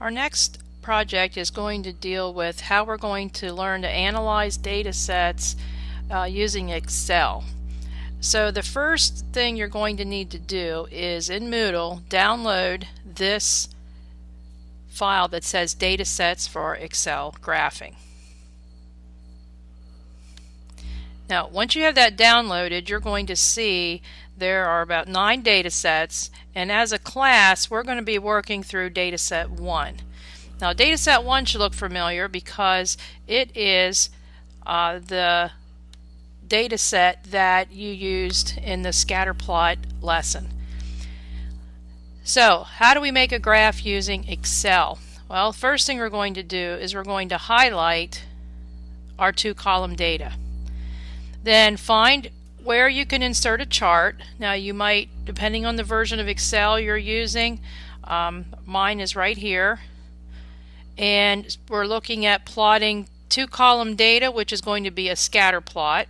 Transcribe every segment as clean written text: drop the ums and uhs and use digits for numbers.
Our next project is going to deal with how we're going to learn to analyze data sets using Excel. So the first thing you're going to need to do is in Moodle download this file that says Datasets for Excel Graphing. Now once you have that downloaded, you're going to see there are about 9 data sets, and as a class we're going to be working through dataset 1. Now dataset 1 should look familiar because it is the data set that you used in the scatter plot lesson. So how do we make a graph using Excel? Well, first thing we're going to do is we're going to highlight our 2-column data. Then find where you can insert a chart. Now you might, depending on the version of Excel you're using, mine is right here, and we're looking at plotting 2-column data, which is going to be a scatter plot,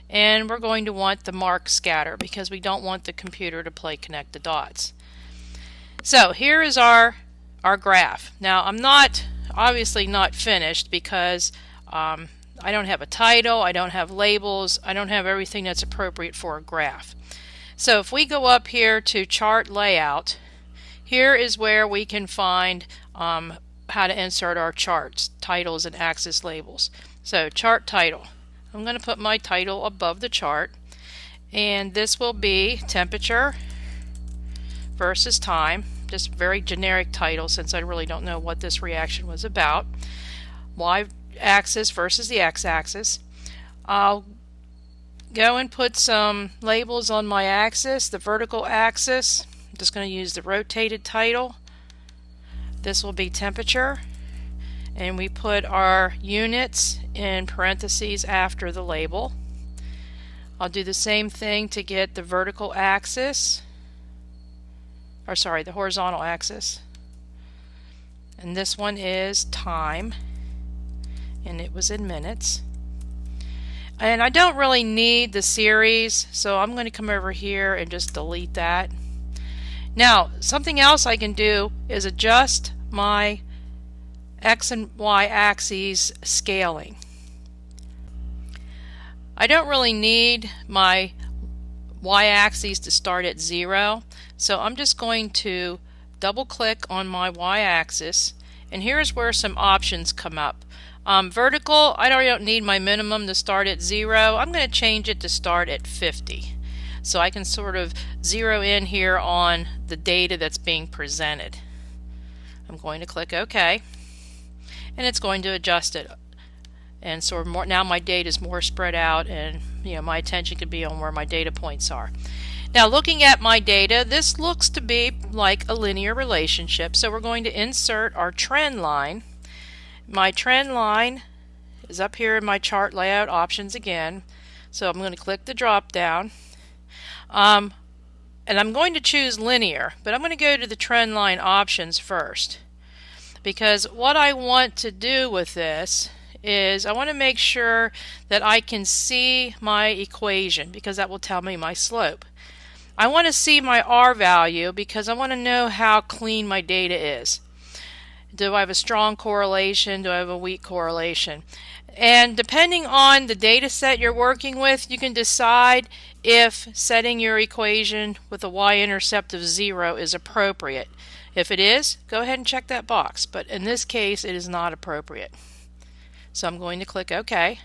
and we're going to want the mark scatter because we don't want the computer to play connect the dots. So here is our graph. Now I'm obviously not finished because I don't have a title, I don't have labels, I don't have everything that's appropriate for a graph. So if we go up here to chart layout, here is where we can find how to insert our charts, titles and axis labels. So chart title, I'm going to put my title above the chart, and this will be temperature versus time, just very generic title since I really don't know what this reaction was about. Y-axis versus the x-axis. I'll go and put some labels on my axis. The vertical axis, I'm just going to use the rotated title. This will be temperature, and we put our units in parentheses after the label. I'll do the same thing to get the vertical axis, or sorry, the horizontal axis, and this one is time, and it was in minutes. And I don't really need the series, so I'm going to come over here and just delete that. Now something else I can do is adjust my X and Y axes scaling. I don't really need my Y axes to start at 0, so I'm just going to double click on my Y axis, and here's where some options come up. Vertical, I don't need my minimum to start at 0. I'm going to change it to start at 50. So I can sort of zero in here on the data that's being presented. I'm going to click OK, and it's going to adjust it. And so now my data is more spread out, and my attention can be on where my data points are. Now looking at my data, this looks to be like a linear relationship. So we're going to insert our trend line. My trend line is up here in my chart layout options again. So I'm going to click the drop down. And I'm going to choose linear, but I'm going to go to the trend line options first, because what I want to do with this is I want to make sure that I can see my equation, because that will tell me my slope. I want to see my R value because I want to know how clean my data is. Do I have a strong correlation? Do I have a weak correlation? And depending on the data set you're working with, you can decide if setting your equation with a y-intercept of 0 is appropriate. If it is, go ahead and check that box, but in this case it is not appropriate. So I'm going to click OK,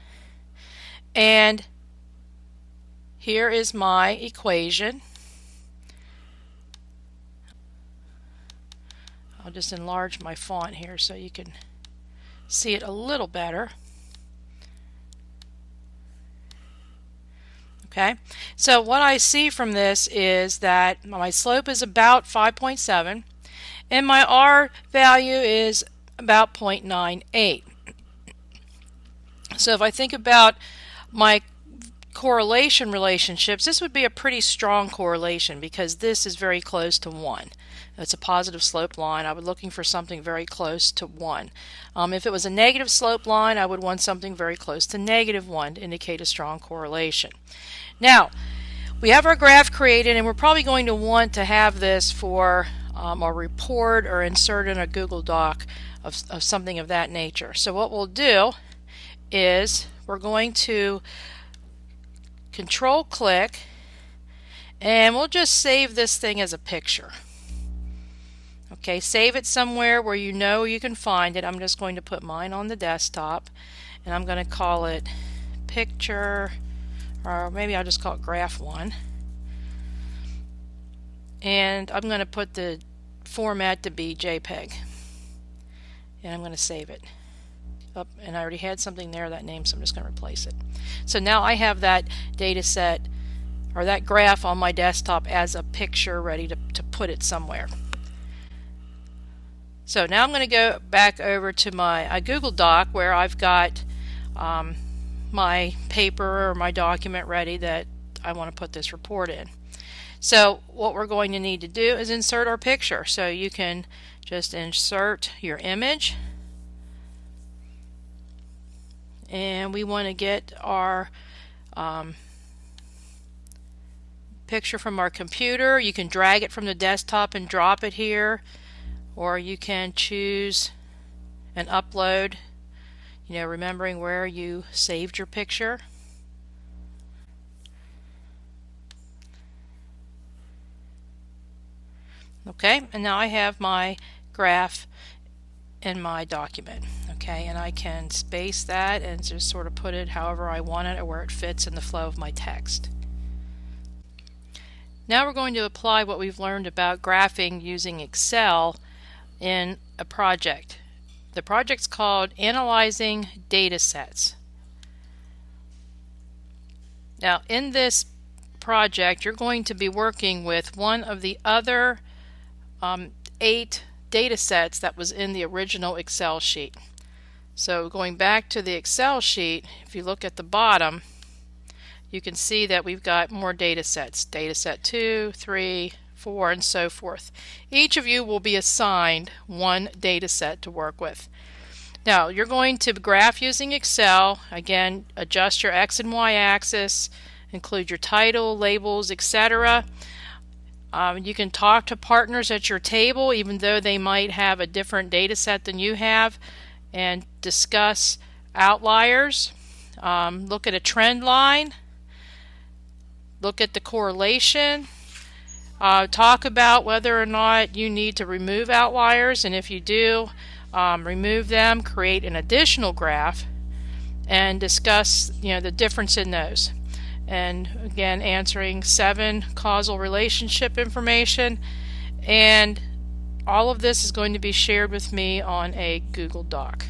and here is my equation. I'll just enlarge my font here so you can see it a little better. Okay, so what I see from this is that my slope is about 5.7 and my R value is about 0.98. So if I think about my correlation relationships, this would be a pretty strong correlation because this is very close to 1. It's a positive slope line. I would be looking for something very close to 1. If it was a negative slope line, I would want something very close to -1 to indicate a strong correlation. Now, we have our graph created, and we're probably going to want to have this for or report or insert in a Google Doc of something of that nature. So what we'll do is we're going to control click and we'll just save this thing as a picture. Okay, save it somewhere where you know you can find it. I'm just going to put mine on the desktop and I'm going to call it picture, or maybe I'll just call it graph 1. And I'm going to put the format to be JPEG. And I'm going to save it. Oh, and I already had something there, that name, so I'm just going to replace it. So now I have that data set, or that graph on my desktop as a picture ready to put it somewhere. So now I'm going to go back over to my Google Doc where I've got my paper or my document ready that I want to put this report in. So what we're going to need to do is insert our picture. So you can just insert your image, and we want to get our picture from our computer. You can drag it from the desktop and drop it here, or you can choose and upload, remembering where you saved your picture. Okay, and now I have my graph in my document. Okay, and I can space that and just sort of put it however I want it or where it fits in the flow of my text. Now we're going to apply what we've learned about graphing using Excel in a project. The project's called Analyzing Data Sets. Now in this project you're going to be working with one of the other 8 data sets that was in the original Excel sheet. So going back to the Excel sheet, if you look at the bottom, you can see that we've got more data sets. Data set 2, 3, 4, and so forth. Each of you will be assigned one data set to work with. Now you're going to graph using Excel. Again, adjust your X and Y axis, include your title, labels, etc. You can talk to partners at your table even though they might have a different data set than you have, and discuss outliers. Look at a trend line, look at the correlation, talk about whether or not you need to remove outliers, and if you do, remove them, create an additional graph, and discuss the difference in those. And again, answering 7 causal relationship information, and all of this is going to be shared with me on a Google Doc.